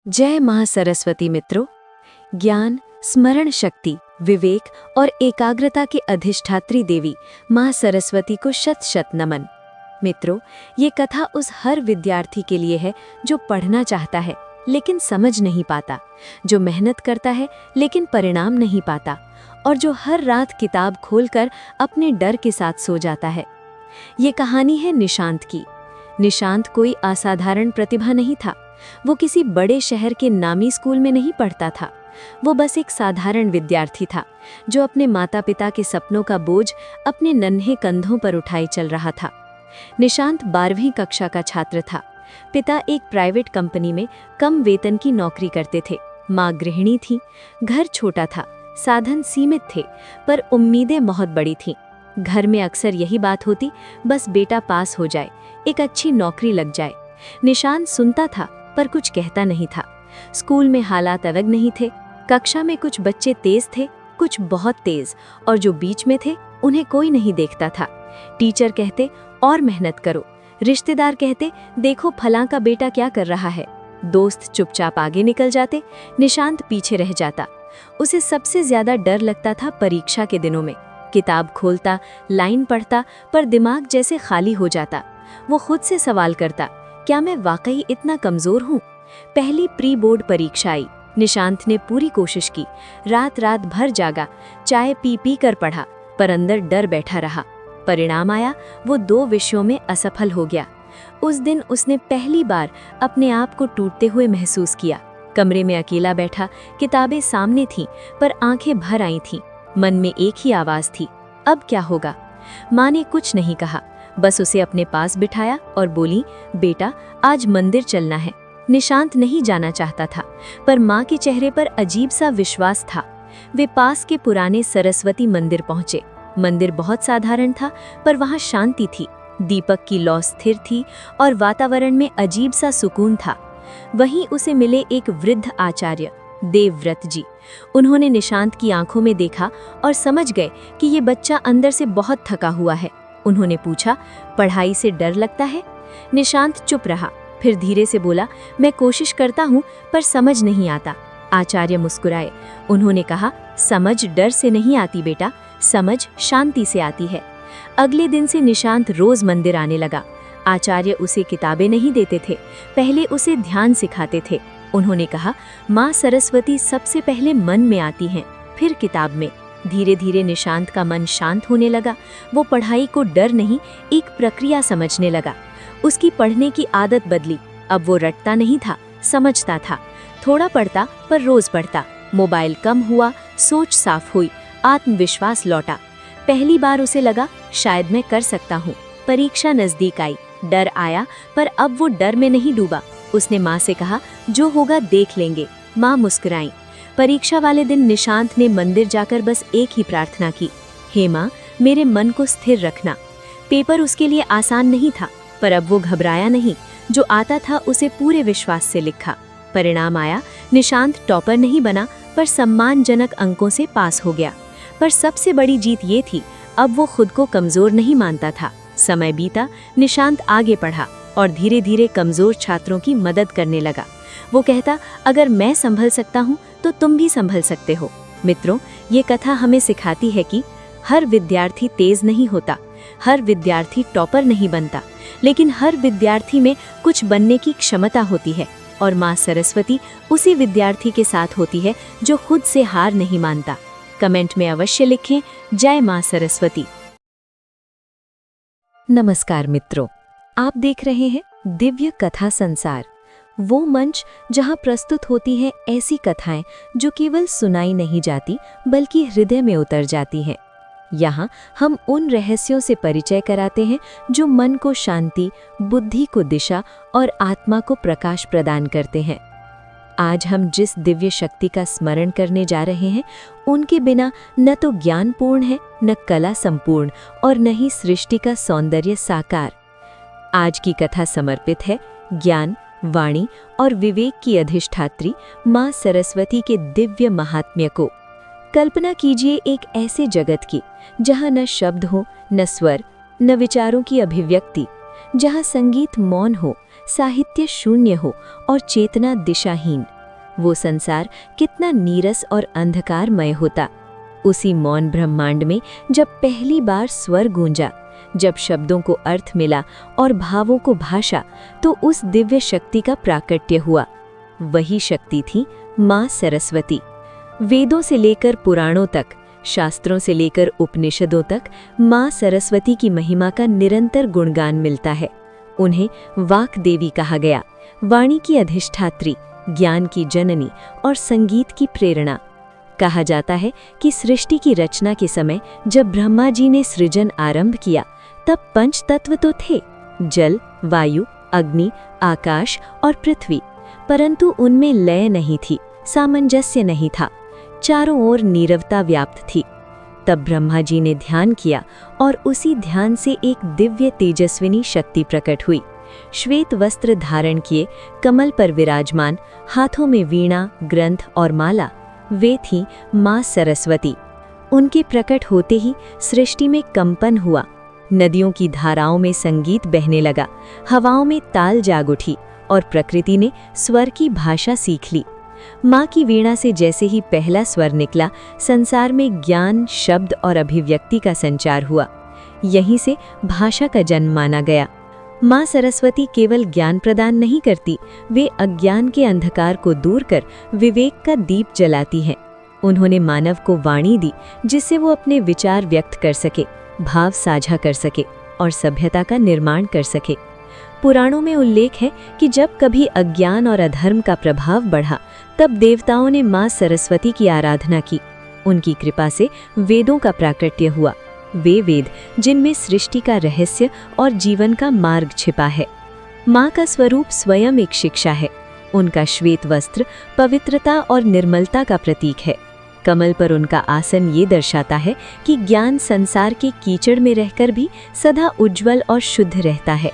जय मां सरस्वती मित्रों। ज्ञान, स्मरण शक्ति, विवेक और एकाग्रता के अधिष्ठात्री देवी मां सरस्वती को शत शत नमन। मित्रों, ये कथा उस हर विद्यार्थी के लिए है जो पढ़ना चाहता है लेकिन समझ नहीं पाता, जो मेहनत करता है लेकिन परिणाम नहीं पाता और जो हर रात किताब खोलकर अपने डर के साथ सो जाता है। ये कहानी है निशांत की। निशांत कोई असाधारण प्रतिभा नहीं था। वो किसी बड़े शहर के नामी स्कूल में नहीं पढ़ता था। वो बस एक साधारण विद्यार्थी था जो अपने माता पिता के सपनों का बोझ अपने नन्हे कंधों पर उठाए चल रहा था। निशांत 12वीं कक्षा का छात्र था। पिता एक प्राइवेट कंपनी में कम वेतन की नौकरी करते थे। माँ गृहिणी थी। घर छोटा था, साधन सीमित थे, पर उम्मीदें बहुत बड़ी थीं। घर में अक्सर यही बात होती, बस बेटा पास हो जाए, एक अच्छी नौकरी लग जाए। निशांत सुनता था पर कुछ कहता नहीं था। स्कूल में हालात अलग नहीं थे। कक्षा में कुछ बच्चे तेज थे, कुछ बहुत तेज, और जो बीच में थे उन्हें कोई नहीं देखता था। टीचर कहते और मेहनत करो, रिश्तेदार कहते देखो फलां का बेटा क्या कर रहा है। दोस्त चुपचाप आगे निकल जाते, निशांत पीछे रह जाता। उसे सबसे ज्यादा डर लगता था परीक्षा के दिनों में। किताब खोलता, लाइन पढ़ता, पर दिमाग जैसे खाली हो जाता। वो खुद से सवाल करता, क्या मैं वाकई इतना कमजोर हूँ? पहली प्री बोर्ड परीक्षा आई। निशांत ने पूरी कोशिश की, रात रात भर जागा, चाय पी पी कर पढ़ा, पर अंदर डर बैठा रहा। परिणाम आया, वो 2 विषयों में असफल हो गया। उस दिन उसने पहली बार अपने आप को टूटते हुए महसूस किया। कमरे में अकेला बैठा, किताबें सामने थीं, पर आंखें भर आई थीं। मन में एक ही आवाज थी, अब क्या होगा? माँ ने कुछ नहीं कहा, बस उसे अपने पास बिठाया और बोली, बेटा आज मंदिर चलना है। निशांत नहीं जाना चाहता था, पर माँ के चेहरे पर अजीब सा विश्वास था। वे पास के पुराने सरस्वती मंदिर पहुंचे। मंदिर बहुत साधारण था, पर वहाँ शांति थी। दीपक की लौ स्थिर थी और वातावरण में अजीब सा सुकून था। वहीं उसे मिले एक वृद्ध आचार्य, देवव्रत जी। उन्होंने निशांत की आंखों में देखा और समझ गए कि ये बच्चा अंदर से बहुत थका हुआ है। उन्होंने पूछा, पढ़ाई से डर लगता है? निशांत चुप रहा, फिर धीरे से बोला, मैं कोशिश करता हूँ पर समझ नहीं आता। आचार्य मुस्कुराए। उन्होंने कहा, समझ डर से नहीं आती बेटा, समझ शांति से आती है। अगले दिन से निशांत रोज मंदिर आने लगा। आचार्य उसे किताबें नहीं देते थे, पहले उसे ध्यान सिखाते थे। उन्होंने कहा, माँ सरस्वती सबसे पहले मन में आती हैं, फिर किताब में। धीरे धीरे निशांत का मन शांत होने लगा। वो पढ़ाई को डर नहीं, एक प्रक्रिया समझने लगा। उसकी पढ़ने की आदत बदली। अब वो रटता नहीं था, समझता था। थोड़ा पढ़ता पर रोज पढ़ता। मोबाइल कम हुआ, सोच साफ हुई, आत्मविश्वास लौटा। पहली बार उसे लगा, शायद मैं कर सकता हूँ। परीक्षा नजदीक आई, डर आया, पर अब वो डर में नहीं डूबा। उसने माँ से कहा, जो होगा देख लेंगे। माँ मुस्कुराई। परीक्षा वाले दिन निशांत ने मंदिर जाकर बस एक ही प्रार्थना की, हे माँ, मेरे मन को स्थिर रखना। पेपर उसके लिए आसान नहीं था, पर अब वो घबराया नहीं। जो आता था उसे पूरे विश्वास से लिखा। परिणाम आया, निशांत टॉपर नहीं बना, पर सम्मानजनक अंकों से पास हो गया। पर सबसे बड़ी जीत ये थी, अब वो खुद को कमजोर नहीं मानता था। समय बीता, निशांत आगे पढ़ा और धीरे धीरे कमजोर छात्रों की मदद करने लगा। वो कहता, अगर मैं संभल सकता हूँ तो तुम भी संभल सकते हो। मित्रों, ये कथा हमें सिखाती है कि हर विद्यार्थी तेज नहीं होता, हर विद्यार्थी टॉपर नहीं बनता, लेकिन हर विद्यार्थी में कुछ बनने की क्षमता होती है, और माँ सरस्वती उसी विद्यार्थी के साथ होती है जो खुद से हार नहीं मानता। कमेंट में अवश्य लिखें, जय माँ सरस्वती। नमस्कार मित्रों, आप देख रहे हैं दिव्य कथा संसार, वो मंच जहां प्रस्तुत होती हैं ऐसी कथाएं जो केवल सुनाई नहीं जाती बल्कि हृदय में उतर जाती हैं। यहाँ हम उन रहस्यों से परिचय कराते हैं जो मन को शांति, बुद्धि को दिशा और आत्मा को प्रकाश प्रदान करते हैं। आज हम जिस दिव्य शक्ति का स्मरण करने जा रहे हैं, उनके बिना न तो ज्ञान पूर्ण है, न कला संपूर्ण, और न ही सृष्टि का सौंदर्य साकार। आज की कथा समर्पित है ज्ञान, वाणी और विवेक की अधिष्ठात्री माँ सरस्वती के दिव्य महात्म्य को। कल्पना कीजिए एक ऐसे जगत की जहाँ न शब्द हो, न स्वर, न विचारों की अभिव्यक्ति, जहाँ संगीत मौन हो, साहित्य शून्य हो और चेतना दिशाहीन। वो संसार कितना नीरस और अंधकारमय होता। उसी मौन ब्रह्मांड में जब पहली बार स्वर गूंजा, जब शब्दों को अर्थ मिला और भावों को भाषा, तो उस दिव्य शक्ति का प्राकट्य हुआ। वही शक्ति थी माँ सरस्वती। वेदों से लेकर पुराणों तक, शास्त्रों से लेकर उपनिषदों तक माँ सरस्वती की महिमा का निरंतर गुणगान मिलता है। उन्हें वाक देवी कहा गया, वाणी की अधिष्ठात्री, ज्ञान की जननी और संगीत की प्रेरणा। कहा जाता है कि सृष्टि की रचना के समय जब ब्रह्मा जी ने सृजन आरंभ किया, तब पंच तत्व तो थे, जल, वायु, अग्नि, आकाश और पृथ्वी, परंतु उनमें लय नहीं थी, सामंजस्य नहीं था, चारों ओर नीरवता व्याप्त थी। तब ब्रह्मा जी ने ध्यान किया और उसी ध्यान से एक दिव्य तेजस्विनी शक्ति प्रकट हुई। श्वेत वस्त्र धारण किए, कमल पर विराजमान, हाथों में वीणा, ग्रंथ और माला, वे थी माँ सरस्वती। उनके प्रकट होते ही सृष्टि में कंपन हुआ, नदियों की धाराओं में संगीत बहने लगा, हवाओं में ताल जाग उठी और प्रकृति ने स्वर की भाषा सीख ली। माँ की वीणा से जैसे ही पहला स्वर निकला, संसार में ज्ञान, शब्द और अभिव्यक्ति का संचार हुआ। यहीं से भाषा का जन्म माना गया। माँ सरस्वती केवल ज्ञान प्रदान नहीं करती, वे अज्ञान के अंधकार को दूर कर विवेक का दीप जलाती हैं। उन्होंने मानव को वाणी दी, जिससे वो अपने विचार व्यक्त कर सके, भाव साझा कर सके और सभ्यता का निर्माण कर सके। पुराणों में उल्लेख है कि जब कभी अज्ञान और अधर्म का प्रभाव बढ़ा, तब देवताओं ने माँ सरस्वती की आराधना की। उनकी कृपा से वेदों का प्राकट्य हुआ, वे वेद जिनमें सृष्टि का रहस्य और जीवन का मार्ग छिपा है। माँ का स्वरूप स्वयं एक शिक्षा है। उनका श्वेत वस्त्र पवित्रता और निर्मलता का प्रतीक है। कमल पर उनका आसन ये दर्शाता है कि ज्ञान संसार के कीचड़ में रहकर भी सदा उज्जवल और शुद्ध रहता है।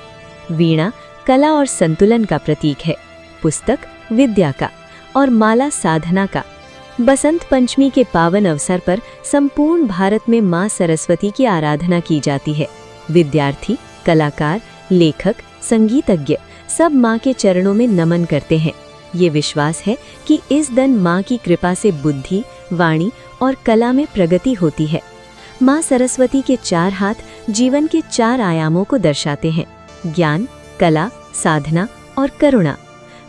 वीणा कला और संतुलन का प्रतीक है, पुस्तक विद्या का और माला साधना का। बसंत पंचमी के पावन अवसर पर संपूर्ण भारत में माँ सरस्वती की आराधना की जाती है। विद्यार्थी, कलाकार, लेखक, संगीतज्ञ सब माँ के चरणों में नमन करते हैं। ये विश्वास है कि इस दिन माँ की कृपा से बुद्धि, वाणी और कला में प्रगति होती है। माँ सरस्वती के 4 हाथ जीवन के 4 आयामों को दर्शाते हैं, ज्ञान, कला, साधना और करुणा।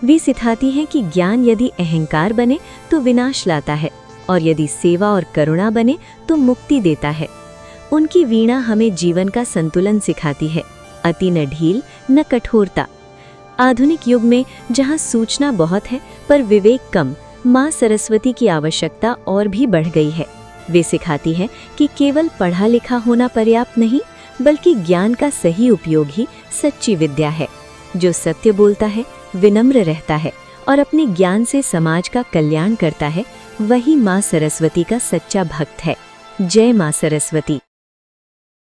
वे सिखाती हैं कि ज्ञान यदि अहंकार बने तो विनाश लाता है और यदि सेवा और करुणा बने तो मुक्ति देता है। उनकी वीणा हमें जीवन का संतुलन सिखाती है, अति न ढील न कठोरता। आधुनिक युग में जहाँ सूचना बहुत है पर विवेक कम, माँ सरस्वती की आवश्यकता और भी बढ़ गई है। वे सिखाती है कि केवल पढ़ा लिखा होना पर्याप्त नहीं, बल्कि ज्ञान का सही उपयोग ही सच्ची विद्या है। जो सत्य बोलता है, विनम्र रहता है और अपने ज्ञान से समाज का कल्याण करता है, वही माँ सरस्वती का सच्चा भक्त है। जय माँ सरस्वती।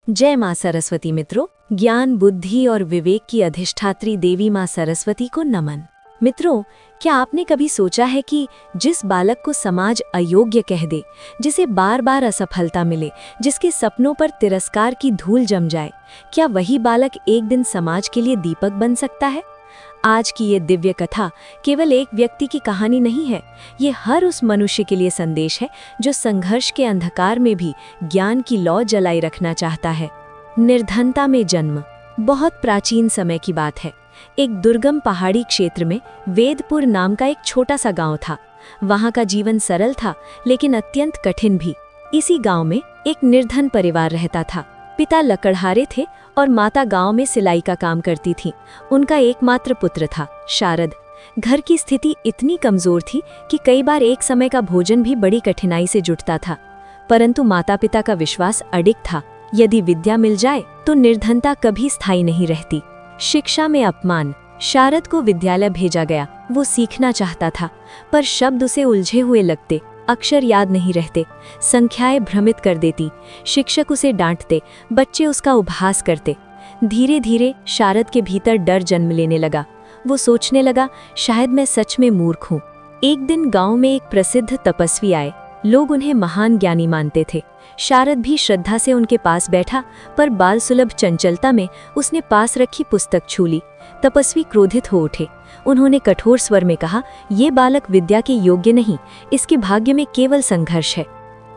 जय माँ सरस्वती। मित्रों, ज्ञान, बुद्धि और विवेक की अधिष्ठात्री देवी माँ सरस्वती को नमन। मित्रों, क्या आपने कभी सोचा है कि जिस बालक को समाज अयोग्य कह दे, जिसे बार बार असफलता मिले, जिसके सपनों पर तिरस्कार की धूल जम जाए, क्या वही बालक एक दिन समाज के लिए दीपक बन सकता है? आज की ये दिव्य कथा केवल एक व्यक्ति की कहानी नहीं है, ये हर उस मनुष्य के लिए संदेश है जो संघर्ष के अंधकार में भी ज्ञान की लौ जलाई रखना चाहता है। निर्धनता में जन्म। बहुत प्राचीन समय की बात है। एक दुर्गम पहाड़ी क्षेत्र में वेदपुर नाम का एक छोटा सा गांव था। वहां का जीवन सरल था, लेकिन अत्यंत कठिन भी। इसी गांव में एक निर्धन परिवार रहता था। पिता लकड़हारे थे और माता गांव में सिलाई का काम करती थी। उनका एकमात्र पुत्र था, शारद। घर की स्थिति इतनी कमजोर थी कि कई बार एक समय का भोजन भी बड़ी कठिनाई से जुटता था। परंतु माता पिता का विश्वास अडिग था, यदि विद्या मिल जाए तो निर्धनता कभी स्थायी नहीं रहती। शिक्षा में अपमान। शारद को विद्यालय भेजा गया। वो सीखना चाहता था, पर शब्द उसे उलझे हुए लगते, अक्षर याद नहीं रहते, संख्याएं भ्रमित कर देती। शिक्षक उसे डांटते, बच्चे उसका उपहास करते। धीरे धीरे शारद के भीतर डर जन्म लेने लगा। वो सोचने लगा, शायद मैं सच में मूर्ख हूँ। एक दिन गांव में एक प्रसिद्ध तपस्वी आए। लोग उन्हें महान ज्ञानी मानते थे। शारद भी श्रद्धा से उनके पास बैठा, पर बाल सुलभ चंचलता में उसने पास रखी पुस्तक छू ली। तपस्वी क्रोधित हो उठे। उन्होंने कठोर स्वर में कहा, ये बालक विद्या के योग्य नहीं, इसके भाग्य में केवल संघर्ष है।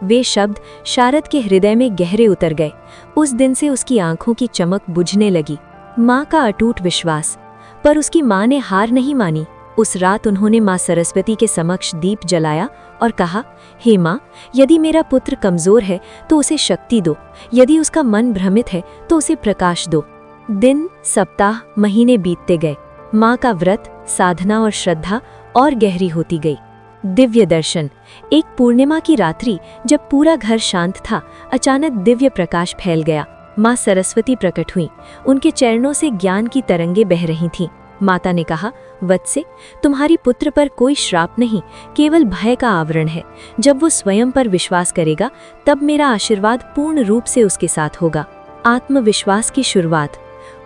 वे शब्द शारद के हृदय में गहरे उतर गए। उस दिन से उसकी आंखों की चमक बुझने लगी। माँ का अटूट विश्वास। पर उसकी माँ ने हार नहीं मानी। उस रात उन्होंने माँ सरस्वती के समक्ष दीप जलाया और कहा, हे माँ, यदि मेरा पुत्र कमजोर है तो उसे शक्ति दो, यदि उसका मन भ्रमित है तो उसे प्रकाश दो। दिन, सप्ताह, महीने बीतते गए। माँ का व्रत, साधना और श्रद्धा और गहरी होती गई। दिव्य दर्शन। एक पूर्णिमा की रात्रि, जब पूरा घर शांत था, अचानक दिव्य प्रकाश फैल गया। माँ सरस्वती प्रकट हुई। उनके चरणों से ज्ञान की तरंगे बह रही थीं। माता ने कहा, वत्से, तुम्हारी पुत्र पर कोई श्राप नहीं, केवल भय का आवरण है। जब वो स्वयं पर विश्वास करेगा, तब मेरा आशीर्वाद पूर्ण रूप से उसके साथ होगा। आत्मविश्वास की शुरुआत।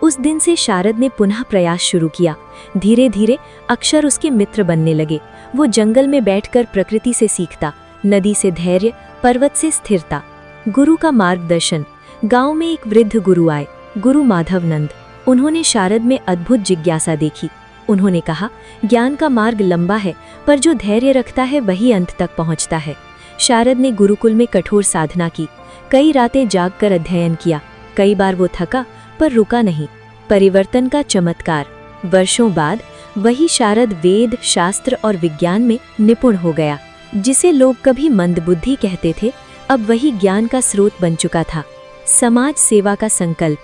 उस दिन से शारद ने पुनः प्रयास शुरू किया। धीरे धीरे अक्षर उसके मित्र बनने लगे। वो जंगल में बैठकर प्रकृति से सीखता, नदी से धैर्य, पर्वत से स्थिरता। गुरु का मार्गदर्शन। गांव में एक वृद्ध गुरु आए, गुरु माधवनंद। उन्होंने शारद में अद्भुत जिज्ञासा देखी। उन्होंने कहा, ज्ञान का मार्ग लंबा है, पर जो धैर्य रखता है वही अंत तक पहुंचता है। शारद ने गुरुकुल में कठोर साधना की। कई रातें जागकर अध्ययन किया। कई बार वो थका, पर रुका नहीं। परिवर्तन का चमत्कार। वर्षों बाद वही शारद वेद, शास्त्र और विज्ञान में निपुण हो गया। जिसे लोग कभी मंदबुद्धि कहते थे, अब वही ज्ञान का स्रोत बन चुका था। समाज सेवा का संकल्प।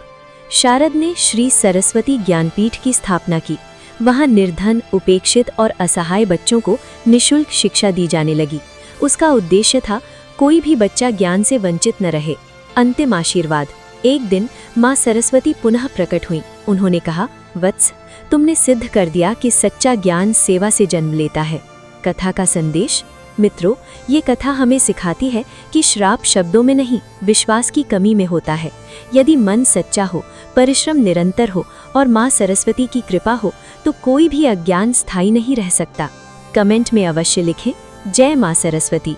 शारद ने श्री सरस्वती ज्ञानपीठ की स्थापना की। वहां निर्धन, उपेक्षित और असहाय बच्चों को निःशुल्क शिक्षा दी जाने लगी। उसका उद्देश्य था, कोई भी बच्चा ज्ञान से वंचित न रहे। अंतिम आशीर्वाद। एक दिन माँ सरस्वती पुनः प्रकट हुई। उन्होंने कहा, वत्स, तुमने सिद्ध कर दिया कि सच्चा ज्ञान सेवा से जन्म लेता है। कथा का संदेश। मित्रों, ये कथा हमें सिखाती है कि श्राप शब्दों में नहीं, विश्वास की कमी में होता है। यदि मन सच्चा हो, परिश्रम निरंतर हो और माँ सरस्वती की कृपा हो, तो कोई भी अज्ञान स्थायी नहीं रह सकता। कमेंट में अवश्य लिखें, जय माँ सरस्वती।